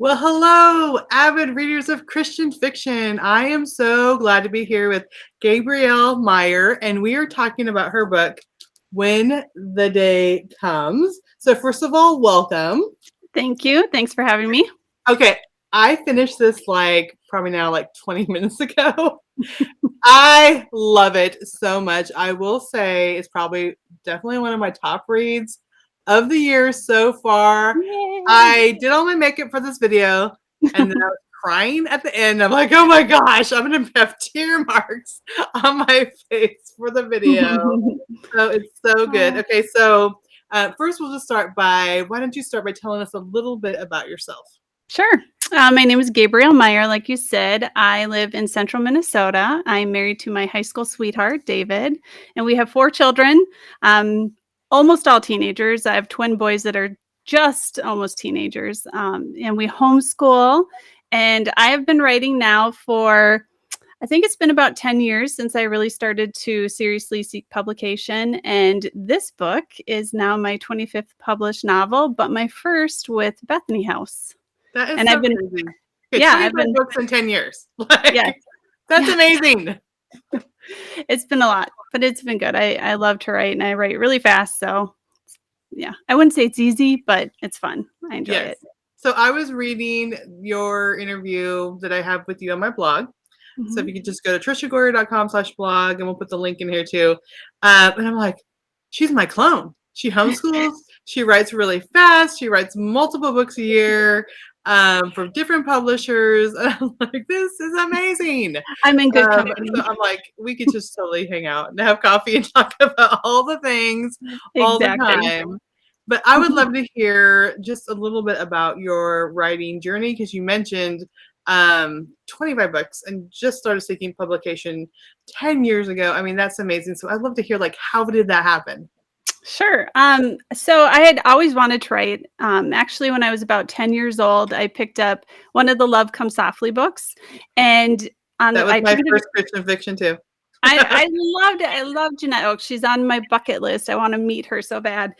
Well, hello, avid readers of Christian fiction. I am so glad to be here with Gabrielle Meyer, and we are talking about her book, When the Day Comes. So, first of all, welcome. Thank you. Thanks for having me. Okay, I finished this probably now 20 minutes ago. I love it so much. I will say it's probably definitely one of my top reads of the year so far. Yay. I did all my makeup for this video and then I was crying at the end. I'm like, oh my gosh, I'm going to have tear marks on my face for the video. So it's so good. Okay, so first we'll just why don't you start by telling us a little bit about yourself? Sure. My name is Gabrielle Meyer. Like you said, I live in central Minnesota. I'm married to my high school sweetheart, David, and we have 4 children, almost all teenagers. I have twin boys that are just almost teenagers, and we homeschool. And I have been writing now for, I think it's been about 10 years since I really started to seriously seek publication. And this book is now my 25th published novel, but my first with Bethany House. That is And so I've been, crazy. Okay, yeah, 25 books in 10 years. yes, That's amazing. it's been a lot, but it's been good. I love to write, and I write really fast. So yeah, I wouldn't say it's easy, but it's fun. I enjoy it. So I was reading your interview that I have with you on my blog. So if you could just go to triciagoyer.com/blog, and we'll put the link in here too. And I'm like, she's my clone. She homeschools. She writes really fast. She writes multiple books a year from different publishers. And I'm like, this is amazing. I'm in good company. So I'm like, we could just totally hang out and have coffee and talk about all the things all the time. But I would love to hear just a little bit about your writing journey, because you mentioned 25 books and just started seeking publication 10 years ago. I mean, that's amazing. So I'd love to hear, how did that happen? Sure. So I had always wanted to write. Actually, when I was about 10 years old, I picked up one of the Love Come Softly books, and that was my first Christian fiction too. I loved it. I love Jeanette Oaks. She's on my bucket list. I want to meet her so bad.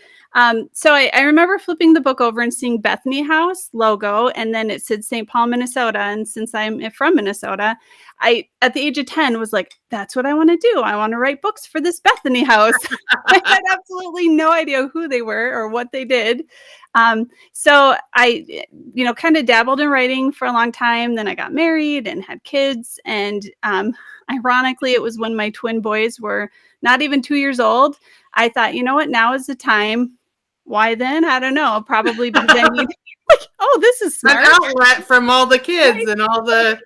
So I remember flipping the book over and seeing Bethany House logo, and then it said St. Paul, Minnesota. And since I'm from Minnesota, I, at the age of 10, was like, that's what I want to do. I want to write books for this Bethany House. I had absolutely no idea who they were or what they did. So I, kind of dabbled in writing for a long time. Then I got married and had kids. And ironically, it was when my twin boys were not even 2 years old. I thought, you know what, now is the time. Why then? I don't know. Probably because I need, oh, this is smart. An outlet from all the kids, right? And all the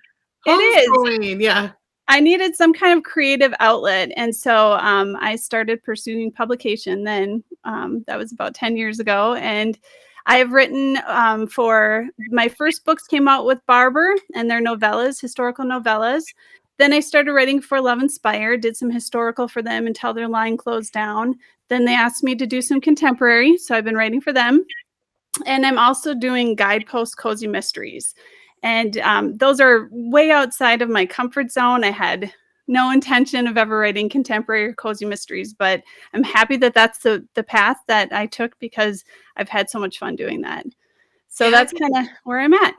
homeschooling. It is. Yeah. I needed some kind of creative outlet. And so I started pursuing publication then. That was about 10 years ago. And I have written for, my first books came out with Barber and their novellas, historical novellas. Then I started writing for Love Inspired, did some historical for them until their line closed down. Then they asked me to do some contemporary, so I've been writing for them. And I'm also doing Guidepost Cozy Mysteries. And those are way outside of my comfort zone. I had no intention of ever writing contemporary or cozy mysteries, but I'm happy that that's the path that I took, because I've had so much fun doing that. So that's kind of where I'm at.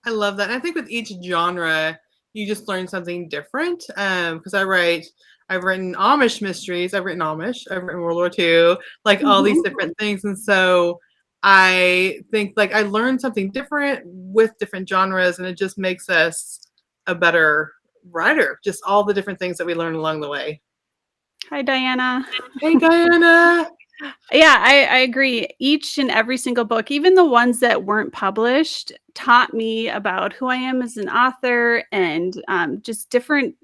I love that. And I think with each genre, you just learn something different. Because I've written Amish mysteries. I've written Amish. I've written World War II, all these different things. And so I think I learned something different with different genres, and it just makes us a better writer. Just all the different things that we learn along the way. Hi, Diana. Hey, Diana. Yeah, I agree. Each and every single book, even the ones that weren't published, taught me about who I am as an author, and just different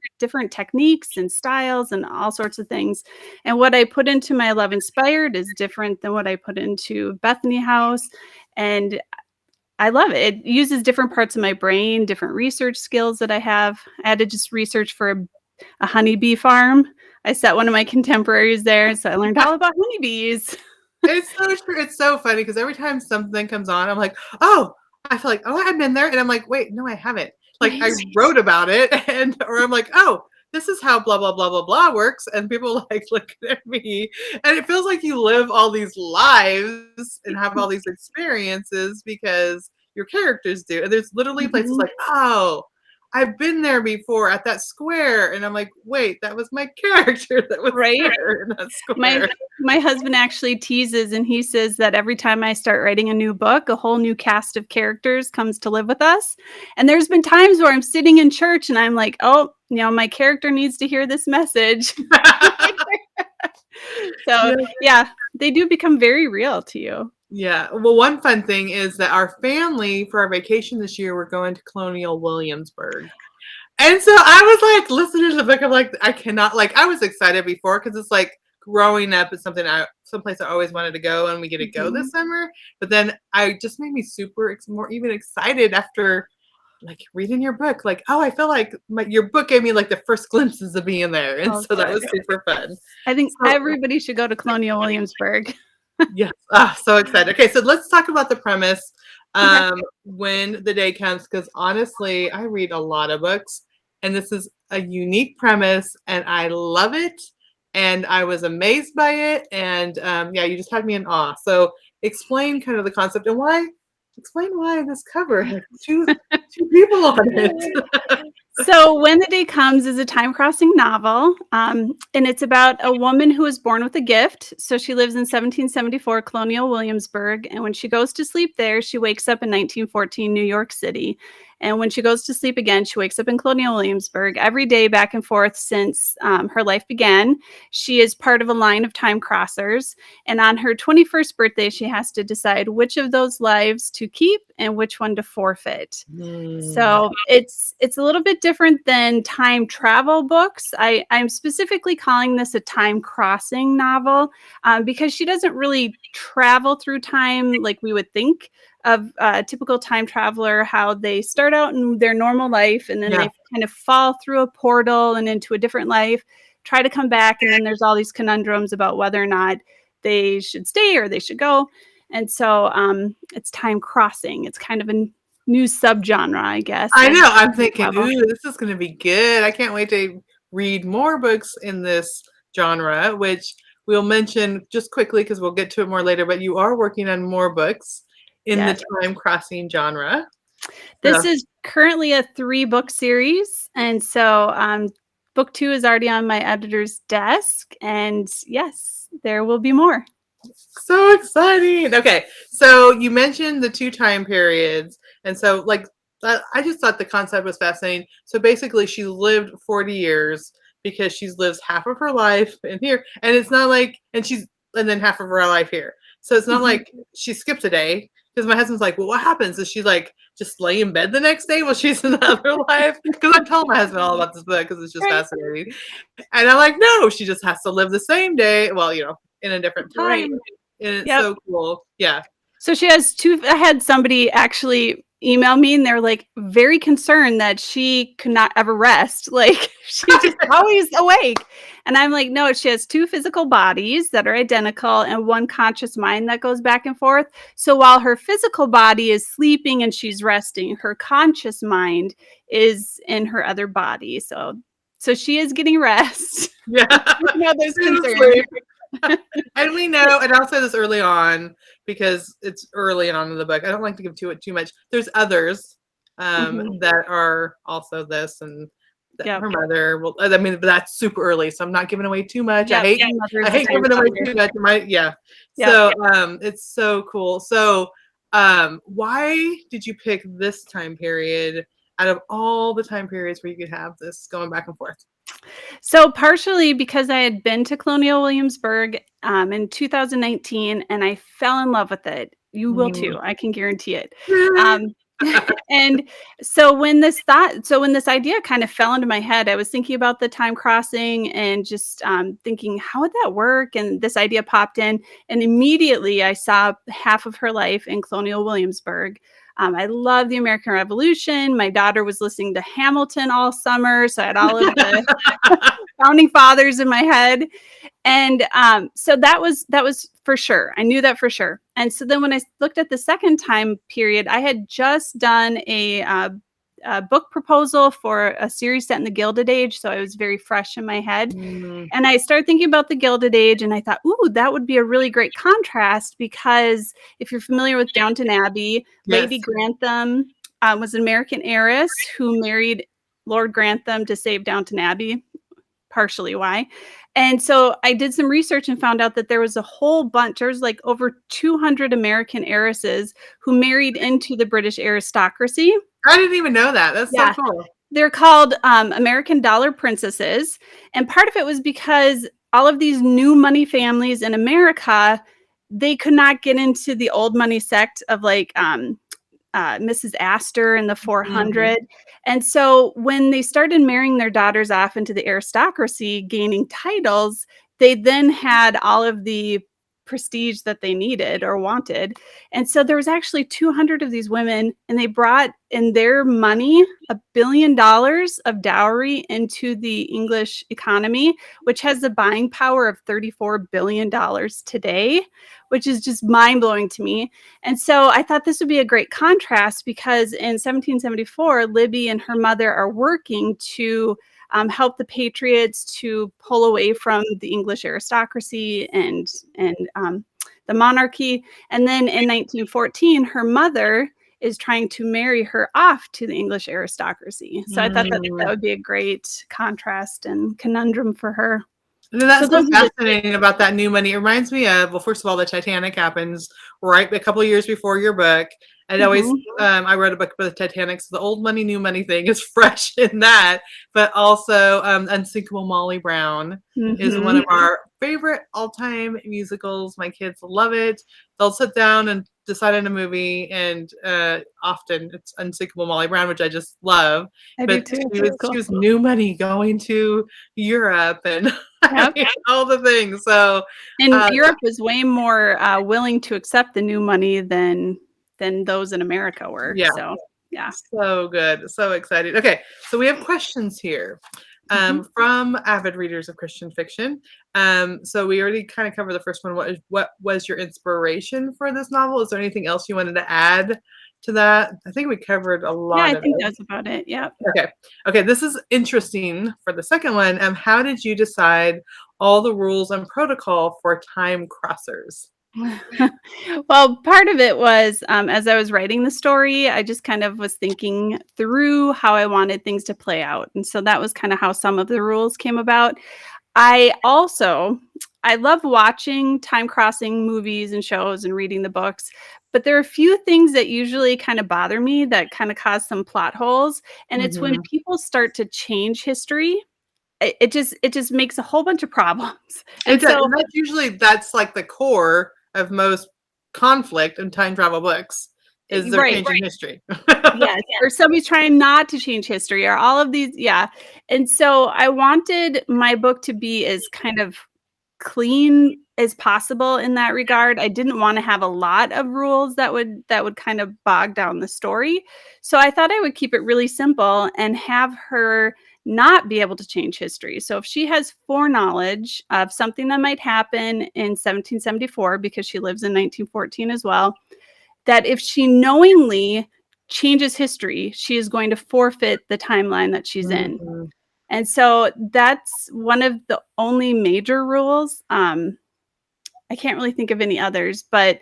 techniques and styles and all sorts of things. And what I put into my Love Inspired is different than what I put into Bethany House. And I love it. It uses different parts of my brain, different research skills that I have. I had to just research for a honeybee farm. I set one of my contemporaries there, so I learned all about honeybees. It's so true. It's so funny, because every time something comes on, I'm like, oh, I feel like, oh, I've been there. And I'm like, wait, no, I haven't. I wrote about it, or I'm like, oh, this is how blah, blah, blah, blah, blah works. And people look at me, and it feels like you live all these lives and have all these experiences, because your characters do. And there's literally places Mhm. like, oh, I've been there before at that square. And I'm like, wait, that was my character that was Right? there in that My square. my husband actually teases, and he says that every time I start writing a new book, a whole new cast of characters comes to live with us. And there's been times where I'm sitting in church and I'm like, "Oh, my character needs to hear this message." So, Yeah. yeah, they do become very real to you. Yeah. Well, one fun thing is that our family, for our vacation this year, we're going to Colonial Williamsburg. And so I was like listening to the book. I'm like, I cannot, like, I was excited before because it's like growing up is someplace I always wanted to go, and we get to go this Mhm. summer. But then I just made me super more even excited after like reading your book. Like, oh, I feel like your book gave me like the first glimpses of being there. And Oh, so that good. was super fun. I think So everybody should go to Colonial Williamsburg. yes. Ah, so excited. Okay, so let's talk about the premise Okay. when the day comes, because honestly, I read a lot of books, and this is a unique premise, and I love it, and I was amazed by it, and yeah, you just had me in awe. So explain kind of the concept and why. Explain why this cover has two people on it. So, When the Day Comes is a time crossing novel, and it's about a woman who was born with a gift. So, she lives in 1774 Colonial Williamsburg. And when she goes to sleep there, she wakes up in 1914 New York City. And when she goes to sleep again, she wakes up in Colonial Williamsburg every day back and forth since her life began. She is part of a line of time crossers. And on her 21st birthday, she has to decide which of those lives to keep and which one to forfeit. Mm, So it's a little bit different than time travel books. I'm specifically calling this a time crossing novel because she doesn't really travel through time like we would think of a typical time traveler, how they start out in their normal life and then yeah. they kind of fall through a portal and into a different life, try to come back, and then there's all these conundrums about whether or not they should stay or they should go. And so it's time crossing. It's kind of a new subgenre, I guess, I of know. I'm thinking, travel. ooh, this is going to be good. I can't wait to read more books in this genre, which we'll mention just quickly because we'll get to it more later. But you are working on more books in the Yes. time crossing genre. This So is currently a 3-book series, and so, book 2 is already on my editor's desk, and yes, there will be more. so exciting. Okay, so you mentioned the two time periods, and so like I just thought the concept was fascinating. So basically, she lived 40 years because she's lives half of her life in here, and it's not like and then half of her life here. So it's not Mhm. like she skips a day. Because my husband's like, well, what happens? Is she like just lay in bed the next day while she's in the other life? Because I'm telling my husband all about this book because it's just Right, fascinating. And I'm like, no, she just has to live the same day. Well, in a different right. time. And it's Yep. so cool. Yeah. So she has 2 I had somebody actually email me, and they're, like, very concerned that she could not ever rest, like, she's just always awake, and I'm like, "No, she has 2 physical bodies that are identical and 1 conscious mind that goes back and forth, so while her physical body is sleeping and she's resting, her conscious mind is in her other body, so she is getting rest." Yeah. Even though there's concern. Seriously. And we know, and I'll say this early on because it's early on in the book. I don't like to give too much. There's others Mhm. that are also this, and that Yep. her mother will. I mean, but that's super early, so I'm not giving away too much. Yep. The mother I is the hate time giving away crosser. too much. Yeah. Yep. So it's so cool. So why did you pick this time period out of all the time periods where you could have this going back and forth? So partially because I had been to Colonial Williamsburg in 2019 and I fell in love with it. You will Mm, too. I can guarantee it. really? Um, and so when this idea kind of fell into my head, I was thinking about the time crossing and just thinking, how would that work? And this idea popped in, and immediately I saw half of her life in Colonial Williamsburg. I love the American Revolution. My daughter was listening to Hamilton all summer, so I had all of the founding fathers in my head. And so that was for sure. I knew that for sure. And so then when I looked at the second time period, I had just done a book proposal for a series set in the Gilded Age, so it was very fresh in my head. Mm. And I started thinking about the Gilded Age, and I thought, ooh, that would be a really great contrast, because if you're familiar with Downton Abbey, Yes. Lady Grantham was an American heiress who married Lord Grantham to save Downton Abbey, partially why. And so I did some research and found out that there was a whole bunch, there's like over 200 American heiresses who married into the British aristocracy. I didn't even know that. That's so Yeah. cool. They're called American dollar princesses. And part of it was because all of these new money families in America, they could not get into the old money sect of like Mrs. Astor and the 400. And so when they started marrying their daughters off into the aristocracy, gaining titles, they then had all of the prestige that they needed or wanted. And so there was actually 200 of these women, and they brought in their money $1 billion of dowry into the English economy, which has the buying power of $34 billion today, which is just mind-blowing to me. And so I thought this would be a great contrast, because in 1774, Libby and her mother are working to help the Patriots to pull away from the English aristocracy and the monarchy. And then in 1914, her mother is trying to marry her off to the English aristocracy. So I thought that would be a great contrast and conundrum for her. And that's so fascinating about that new money. It reminds me of, well, first of all, the Titanic happens right a couple of years before your book. And always, I wrote a book about the Titanic, so the old money, new money thing is fresh in that. But also, Unsinkable Molly Brown is one of our favorite all-time musicals. My kids love it. They'll sit down and decide on a movie, and often it's Unsinkable Molly Brown, which I just love. But she was new money going to Europe and all the things. So, and Europe was way more willing to accept the new money than those in America were. Yeah. So, yeah. So good. So excited. Okay. So we have questions here from avid readers of Christian fiction. So we already kind of covered the first one. What was your inspiration for this novel? Is there anything else you wanted to add to that? I think we covered a lot. Yeah, I think that's about it. Yeah. Okay. Okay. This is interesting for the second one. How did you decide all the rules and protocol for time crossers? Well, part of it was as I was writing the story, I just kind of was thinking through how I wanted things to play out. And so that was kind of how some of the rules came about. I love watching time crossing movies and shows and reading the books, but there are a few things that usually kind of bother me that kind of cause some plot holes. And it's when people start to change history. It just makes a whole bunch of problems. And so that's like the core of most conflict in time travel books, is they're changing history. Yes, or somebody's trying not to change history, or all of these. Yeah. And so I wanted my book to be as kind of clean as possible in that regard. I didn't want to have a lot of rules that would kind of bog down the story. So I thought I would keep it really simple and have her not be able to change history. So if she has foreknowledge of something that might happen in 1774, because she lives in 1914 as well, that if she knowingly changes history, she is going to forfeit the timeline that she's in. And so that's one of the only major rules. I can't really think of any others, but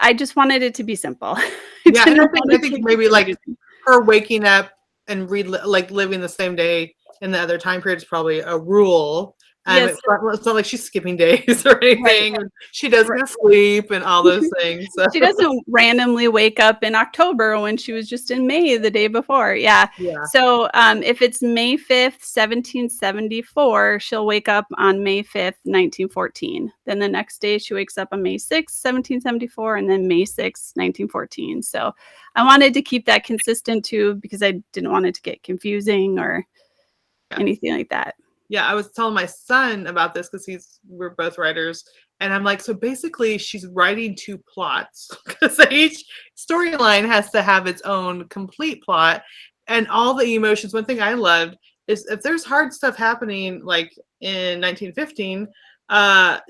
I just wanted it to be simple. Yeah, I think maybe like her waking up and living the same day in the other time period is probably a rule. Yes. It's not like she's skipping days or anything. Right. She does go to sleep and all those things. So. She doesn't randomly wake up in October when she was just in May the day before. Yeah. So if it's May 5th, 1774, she'll wake up on May 5th, 1914. Then the next day she wakes up on May 6th, 1774, and then May 6th, 1914. So I wanted to keep that consistent too, because I didn't want it to get confusing or anything like that. Yeah, I was telling my son about this because we're both writers, and I'm like, so basically she's writing two plots, because each storyline has to have its own complete plot and all the emotions. One thing I loved is if there's hard stuff happening, like in 1915,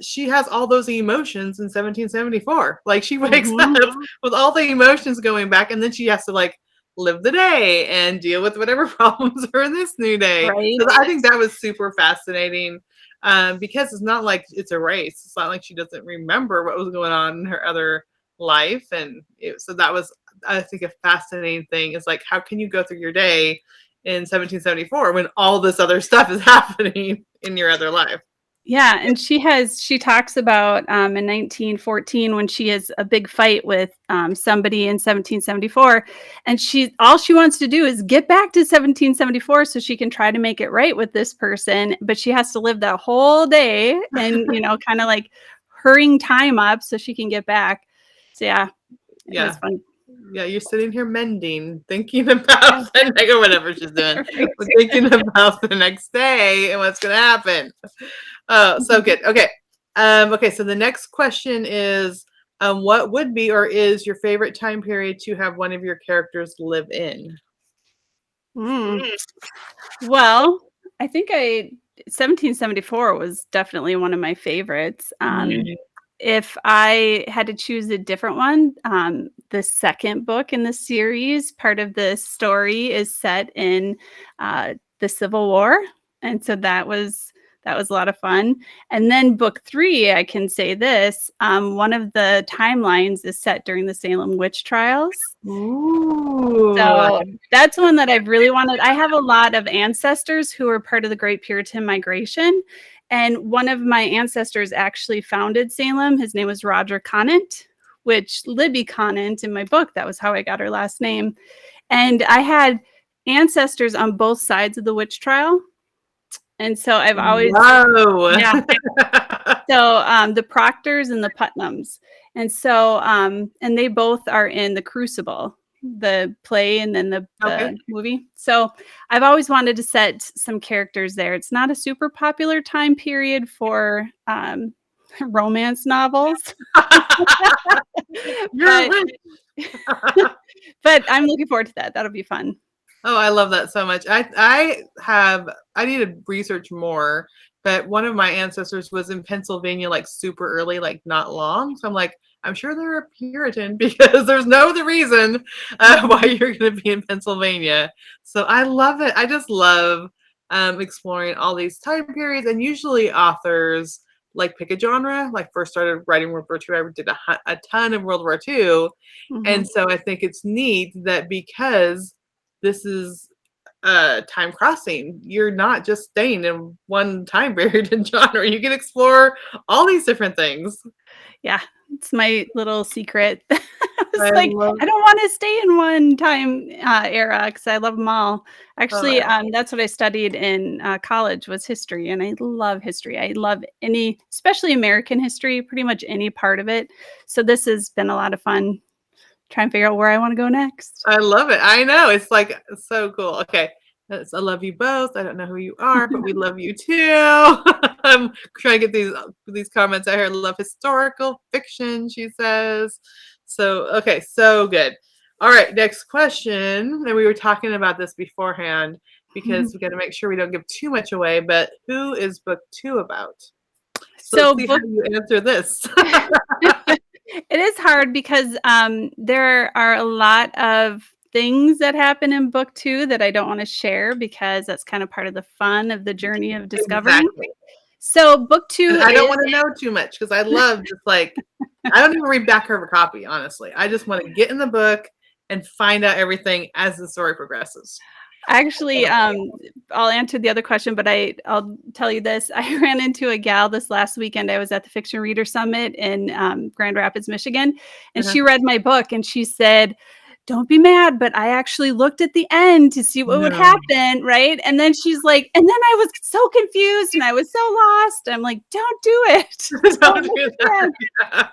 she has all those emotions in 1774. Like she wakes up with all the emotions going back, and then she has to like live the day and deal with whatever problems are in this new day. Right. So I think that was super fascinating, because it's not like it's a race. It's not like she doesn't remember what was going on in her other life. And so that was, I think, a fascinating thing is like, how can you go through your day in 1774 when all this other stuff is happening in your other life? Yeah, and she talks about in 1914 when she has a big fight with somebody in 1774, and all she wants to do is get back to 1774 so she can try to make it right with this person, but she has to live that whole day and kind of like hurrying time up so she can get back. So yeah, it was fun. Yeah, you're sitting here mending, thinking about the next, or whatever she's doing, Right. but thinking about the next day and what's going to happen. Oh, so good. Okay. Okay. So the next question is, what would be or is your favorite time period to have one of your characters live in? Well, I think 1774 was definitely one of my favorites. If I had to choose a different one, the second book in the series, part of the story is set in the Civil War, and so that was a lot of fun. And then book 3, I can say this: one of the timelines is set during the Salem witch trials. Ooh. So that's one that I've really wanted. I have a lot of ancestors who were part of the Great Puritan Migration. And one of my ancestors actually founded Salem. His name was Roger Conant, which Libby Conant in my book, that was how I got her last name. And I had ancestors on both sides of the witch trial. And so I've always, yeah. So the Proctors and the Putnams. And so, and they both are in The Crucible, the play, and then the movie. So I've always wanted to set some characters there. It's not a super popular time period for romance novels. But I'm looking forward to that. That'll be fun. Oh, I love that so much. I need to research more, but one of my ancestors was in Pennsylvania like super early, like not long. So I'm like, I'm sure they're a Puritan because there's no other reason why you're going to be in Pennsylvania. So I love it. I just love exploring all these time periods, and usually authors like pick a genre. Like first started writing World War II, I did a ton of World War II. And so I think it's neat that because this is time crossing, you're not just staying in one time period and genre. You can explore all these different things. Yeah, it's my little secret. I don't want to stay in one time era because I love them all. Actually, that's what I studied in college was history, and I love history. I love especially American history, pretty much any part of it. So this has been a lot of fun. Try and figure out where I want to go next. I love it. I know. It's like so cool. Okay. I love you both. I don't know who you are, but we love you too. I'm trying to get these comments out here. I love historical fiction, she says. So, okay, so good. All right, next question. And we were talking about this beforehand because we got to make sure we don't give too much away, but who is book 2 about? So let's see how you answer this. It is hard because there are a lot of things that happen in book 2 that I don't want to share because that's kind of part of the fun of the journey of discovering. Exactly. So book 2 I don't want to know too much because I love just like, I don't even read back cover copy, honestly. I just want to get in the book and find out everything as the story progresses. Actually, I'll answer the other question, but I'll tell you this. I ran into a gal this last weekend. I was at the Fiction Reader Summit in Grand Rapids, Michigan, and she read my book and she said, "Don't be mad, but I actually looked at the end to see what would happen," right? And then she's like, and then I was so confused and I was so lost. I'm like, don't do it. Don't do that. Yeah.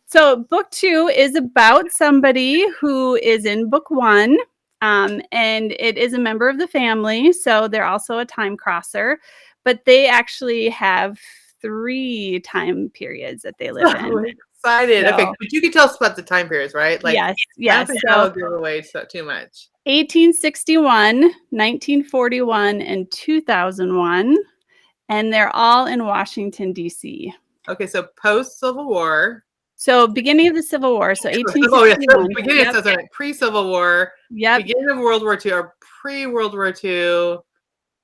So book 2 is about somebody who is in book 1. And it is a member of the family, so they're also a time crosser, but they actually have 3 time periods that they live in. Excited. Okay, but you can tell us about the time periods, right? Like, yes. I don't think I'll give away too much. 1861, 1941, and 2001, and they're all in Washington, D.C. Okay, so post Civil War. So beginning of the Civil War, so Oh, yeah. So 1861. beginning, Yep. it says pre-Civil War, Yep. beginning of World War II, or pre-World War II,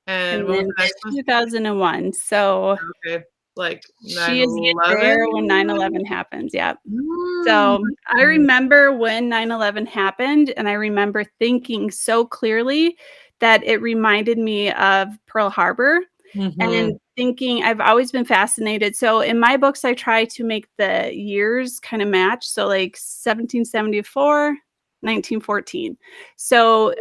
and And what was then the next one? 2001. So Okay, like she is 9/11? there when 9/11 happens. Yep. Mm. So I remember when 9/11 happened, and I remember thinking so clearly that it reminded me of Pearl Harbor. Mhm. And thinking I've always been fascinated. So in my books, I try to make the years kind of match. So like 1774, 1914. So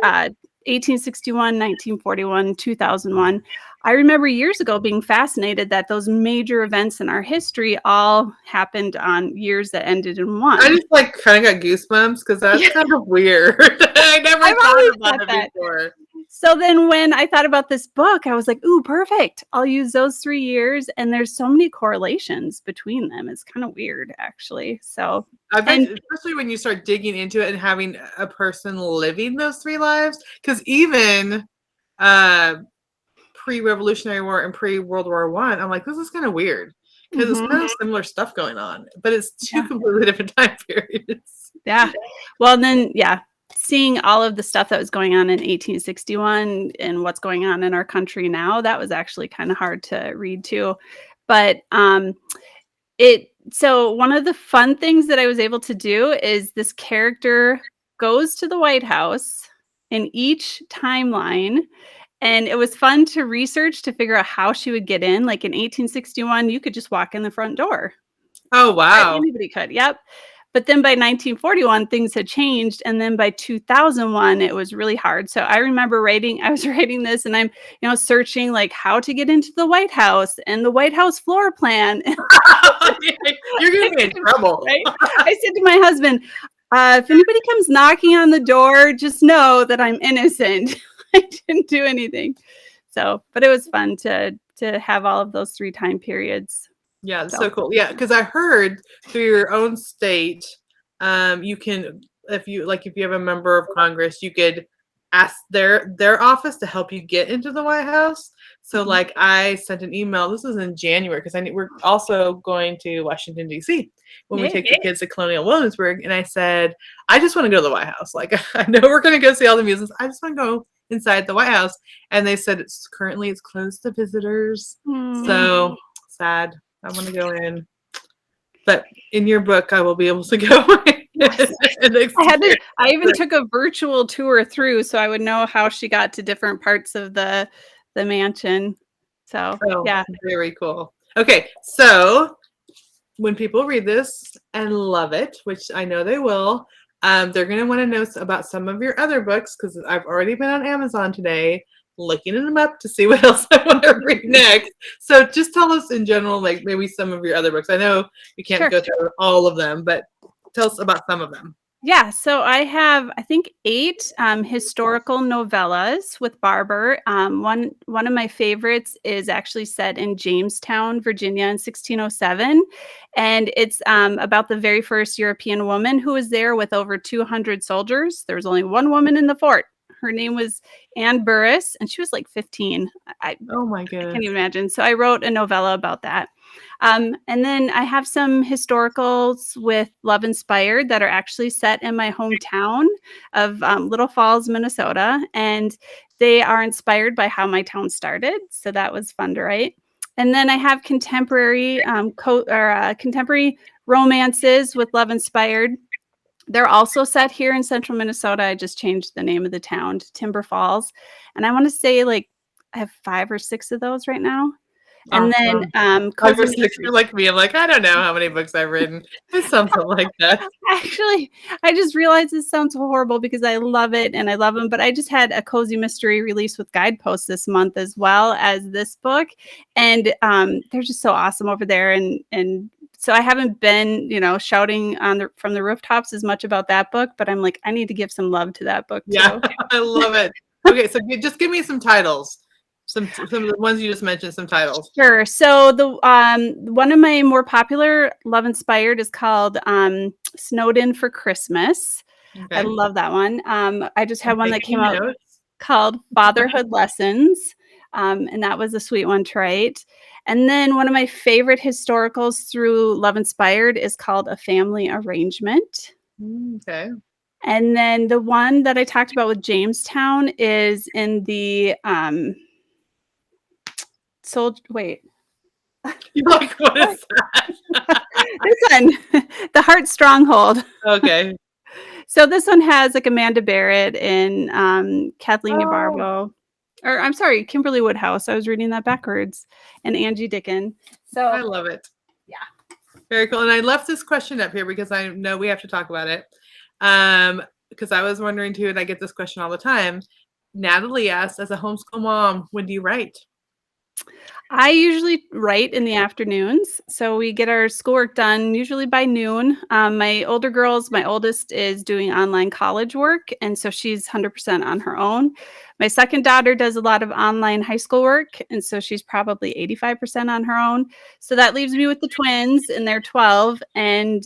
1861, 1941, 2001. I remember years ago being fascinated that those major events in our history all happened on years that ended in I one. just, like, kinda got goosebumps because that's Yeah, kind of weird. I never I've thought always about thought it that. before. So then when I thought about this book, I was like, "Ooh, perfect. I'll use those 3 years," and there's so many correlations between them. It's kinda weird, actually. So I bet, and especially when you start digging into it and having a person living those 3 lives, because even, uh, pre-Revolutionary War and pre-World War One, I'm like, "This is kinda weird because it's Mhm, kind of similar stuff going on, but it's 2 yeah, completely different time periods." yeah. Well, then, yeah, seeing all of the stuff that was going on in 1861 and what's going on in our country now, that was actually kinda hard to read too. But, so one of the fun things that I was able to do is this character goes to the White House in each timeline, and it was fun to research to figure out how she would get in. Like in 1861, you could just walk in the front door. Oh, Right, wow. anybody could, yep. But then by 1941, things had changed, and then by 2001, it was really hard. So I remember writing I was writing this, and I'm, searching, like, how to get into the White House and the White House floor plan. You're I gonna be in said to trouble. right? I said to my husband, "If anybody comes knocking on the door, just know that I'm innocent. I didn't do anything." So, but it was fun to have all of those 3 time periods. Yeah, that's So, so cool. Yeah, because I heard through your own state, you can, if you have a member of Congress, you could ask their office to help you get into the White House. So, mhm. like, I sent an email. This was in January because we're also going to Washington D.C. when we Yay. take the kids to Colonial Williamsburg, and I said, I just want to go to the White House. Like, I know we're going to go see all the museums. I just want to go inside the White House, and they said it's closed to visitors. Mm. So sad. I want to go in, but in your book, I will be able to go Yes. and experience I even it. took a virtual tour through so I would know how she got to different parts of the mansion. So, Oh, yeah. very cool. Okay, so when people read this and love it, which I know they will, they're going to want to know about some of your other books because I've already been on Amazon today looking them up to see what else I want to read next. So just tell us in general, like maybe some of your other books. I know you can't Sure. go through all of them, but tell us about some of them. Yeah, so I have, I think, 8 historical novellas with Barber. One of my favorites is actually set in Jamestown, Virginia, in 1607, and it's about the very first European woman who was there with over 200 soldiers. There was only one woman in the fort. Her name was Anne Burris, and she was like 15. Oh my I can't goodness. even imagine. So I wrote a novella about that. And then I have some historicals with Love Inspired that are actually set in my hometown of Little Falls, Minnesota. And they are inspired by how my town started. So that was fun to write. And then I have contemporary contemporary romances with Love Inspired. They're also set here in central Minnesota. I just changed the name of the town to Timber Falls. And I want to say like I have 5 or 6 of those right now. And then, Awesome. 5 cozy or 6, mysteries. you're like me. I'm like, I don't know how many books I've written. It's something like that. Actually, I just realized this sounds horrible because I love it and I love them, but I just had a cozy mystery release with Guideposts this month as well as this book, and, they're just so awesome over there, and so I haven't been, shouting from the rooftops as much about that book, but I'm like, I need to give some love to that book Yeah, too. I love it. Okay, so just give me some titles. Some of the ones you just mentioned, some titles. Sure. So the one of my more popular love inspired is called Snowed In for Christmas. I Okay. love that one. I just I'm had one that came taking out notes. called Fatherhood Lessons. And that was a sweet one to write. And then one of my favorite historicals through Love Inspired is called A Family Arrangement. Okay. And then the one that I talked about with Jamestown is in the wait. You're like, what is that? This one, The Heart Stronghold. Okay. So this one has like Amanda Barrett and Kathleen Navarro. Or I'm sorry, Kimberly Woodhouse. I was reading that backwards. And Angie Dickin. So I love it. Yeah. Very cool. And I left this question up here because I know we have to talk about it. Because I was wondering too, and I get this question all the time. Natalie asks, as a homeschool mom, when do you write? I usually write in the afternoons. So we get our schoolwork done usually by noon. My older girls, my oldest is doing online college work. And so she's 100% on her own. My second daughter does a lot of online high school work. And so she's probably 85% on her own. So that leaves me with the twins, and they're 12. And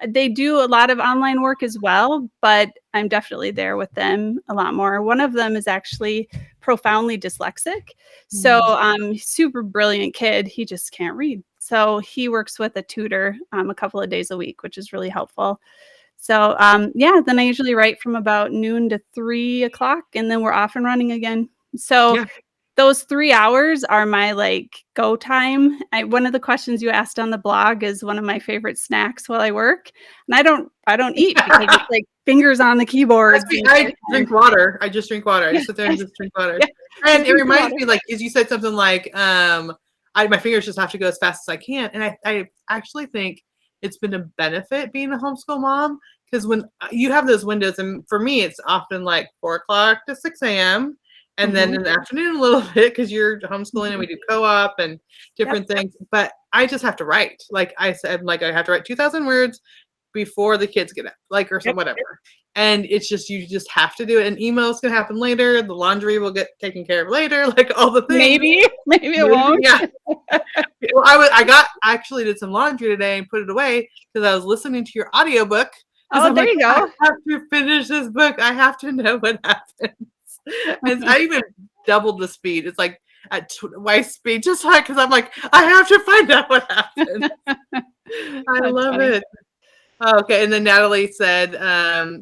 they do a lot of online work as well. But I'm definitely there with them a lot more. One of them is actually profoundly dyslexic. So super brilliant kid. He just can't read. So he works with a tutor a couple of days a week, which is really helpful. So then I usually write from about noon to 3 o'clock, and then we're off and running again. So those 3 hours are my like go time. One of the questions you asked on the blog is one of my favorite snacks while I work. And I don't eat because it's like fingers on the keyboard. I drink water. I just drink water. I just sit there and just drink water. And it reminds me, like, as you said something like, my fingers just have to go as fast as I can. And I actually think it's been a benefit being a homeschool mom, because when you have those windows, and for me, it's often like 4 o'clock to 6 a.m. And then in the afternoon a little bit, because you're homeschooling and we do co-op and different things. But I just have to write. Like I said, like I have to write 2,000 words before the kids get up, like, or some whatever. And it's just, you just have to do it. And emails can happen later. The laundry will get taken care of later, like all the things. Maybe it won't. Yeah. Well, I actually did some laundry today and put it away because I was listening to your audiobook. Oh, there you go. I have to finish this book. I have to know what happens. And I even doubled the speed. It's like at twice speed, just because I'm like, I have to find out what happened. I love it. Okay, and then Natalie said,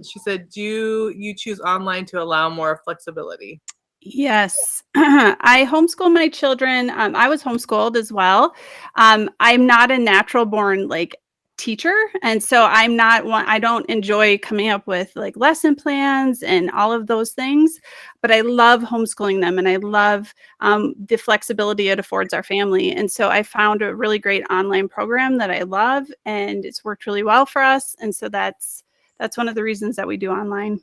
she said, do you choose online to allow more flexibility? Yes. I homeschool my children. I was homeschooled as well. I'm not a natural born like teacher. And so I don't enjoy coming up with like lesson plans and all of those things, but I love homeschooling them, and I love the flexibility it affords our family. And so I found a really great online program that I love, and it's worked really well for us. And so that's one of the reasons that we do online.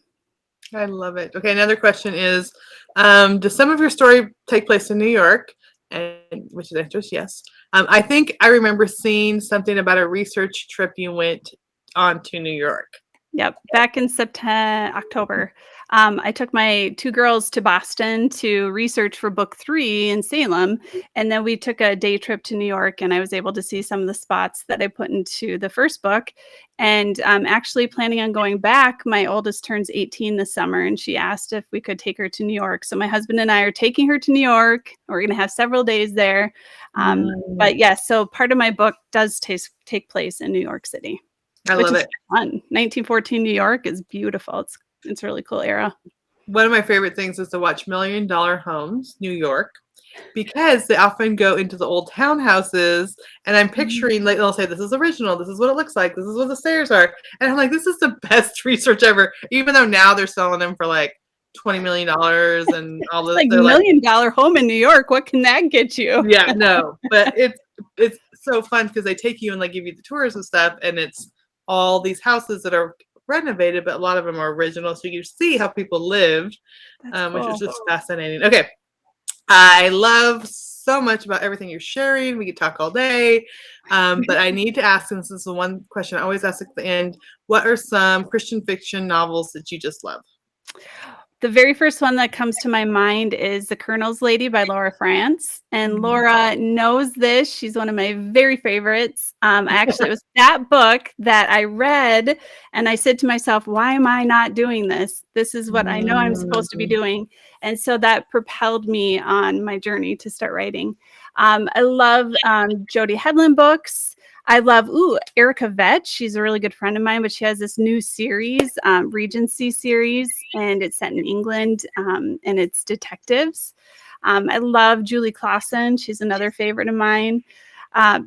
I love it. Okay, another question is, does some of your story take place in New York? And which is answer is yes. I think I remember seeing something about a research trip you went on to New York. Yep, back in October. I took my 2 girls to Boston to research for book 3 in Salem. And then we took a day trip to New York, and I was able to see some of the spots that I put into the first book. And I'm actually planning on going back. My oldest turns 18 this summer, and she asked if we could take her to New York. So my husband and I are taking her to New York. We're going to have several days there. But yes, so part of my book does take place in New York City. I love it. Fun. 1914 New York is beautiful. It's a really cool era. One of my favorite things is to watch $1 Million Homes, New York, because they often go into the old townhouses, and I'm picturing, like, they'll say, this is original, this is what it looks like, this is what the stairs are. And I'm like, this is the best research ever, even though now they're selling them for like $20 million and all this. Like $1 million home in New York. What can that get you? Yeah, no, but it's so fun because they take you and like give you the tours and stuff, and it's all these houses that are renovated, but a lot of them are original, so you see how people lived, which is just fascinating. Okay, I love so much about everything you're sharing. We could talk all day, but I need to ask, and this is the one question I always ask at the end, what are some Christian fiction novels that you just love? The very first one that comes to my mind is The Colonel's Lady by Laura France. And Laura knows this. She's one of my very favorites. Actually, it was that book that I read, and I said to myself, why am I not doing this? This is what I know I'm supposed to be doing. And so that propelled me on my journey to start writing. I love Jody Hedlund books. I love, Erica Vetch. She's a really good friend of mine, but she has this new series, Regency series, and it's set in England, and it's detectives. I love Julie Clausen. She's another favorite of mine.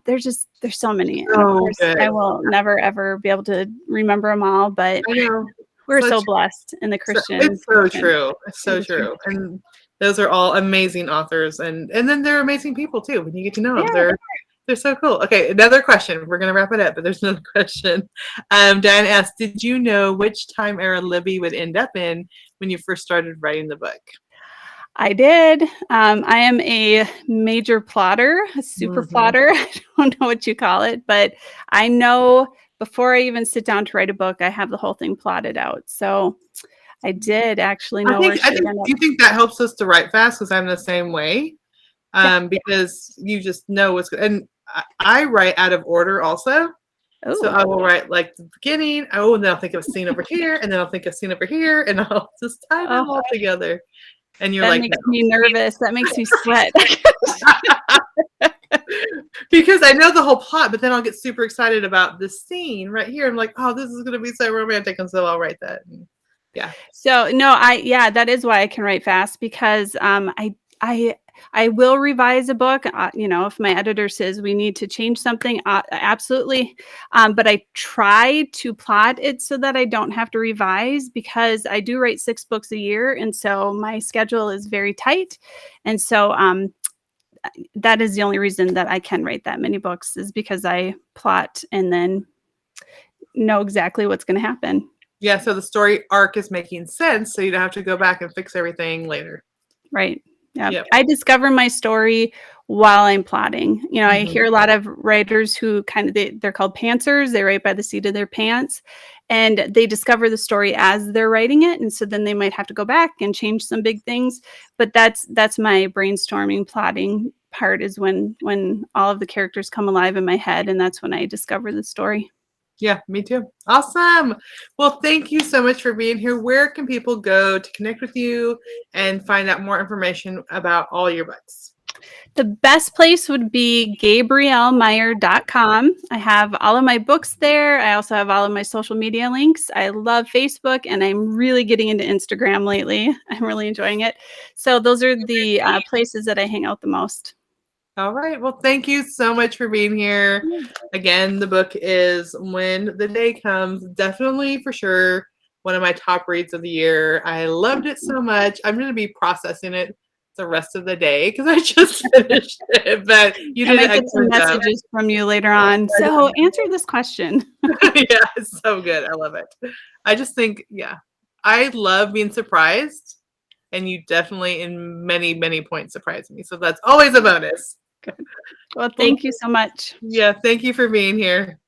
There's so many. And of course, I will never, ever be able to remember them all, but we're so blessed in the Christian. It's so true. It's so true. And those are all amazing authors. And then they're amazing people too. When you get to know them, they're so cool. Okay, another question. We're going to wrap it up, but there's another question. Diane asked, did you know which time era Libby would end up in when you first started writing the book? I did. I am a major plotter, a super plotter. I don't know what you call it, but I know before I even sit down to write a book, I have the whole thing plotted out. So I did actually know where she would end up. Do you think that helps us to write fast? Because I'm the same way. Because you just know what's good. And I write out of order also. Ooh. So I will write like the beginning. And then I'll think of a scene over here, and then I'll think of a scene over here, and I'll just tie them all together. And you're that makes me nervous. That makes me sweat. Because I know the whole plot, but then I'll get super excited about this scene right here. I'm like, oh, this is going to be so romantic, and so I'll write that. And So no, that is why I can write fast, because I will revise a book, if my editor says we need to change something, absolutely. But I try to plot it so that I don't have to revise, because I do write 6 books a year. And so my schedule is very tight. And so that is the only reason that I can write that many books, is because I plot and then know exactly what's going to happen. Yeah. So the story arc is making sense. So you don't have to go back and fix everything later. Right. Yeah. Yep. I discover my story while I'm plotting. I hear a lot of writers who they're called pantsers. They write by the seat of their pants, and they discover the story as they're writing it. And so then they might have to go back and change some big things. But that's my brainstorming, plotting part, is when all of the characters come alive in my head. And that's when I discover the story. Yeah, me too. Awesome. Well, thank you so much for being here. Where can people go to connect with you and find out more information about all your books? The best place would be GabrielleMeyer.com. I have all of my books there. I also have all of my social media links. I love Facebook, and I'm really getting into Instagram lately. I'm really enjoying it. So those are the places that I hang out the most. All right. Well, thank you so much for being here. Again, the book is When the Day Comes. Definitely, for sure, one of my top reads of the year. I loved it so much. I'm going to be processing it the rest of the day because I just finished it. But you did get some messages from you later on. So answer this question. Yeah, it's so good. I love it. I just think, I love being surprised. And you definitely, in many, many points, surprised me. So that's always a bonus. Good. Well, thank you so much. Yeah, thank you for being here.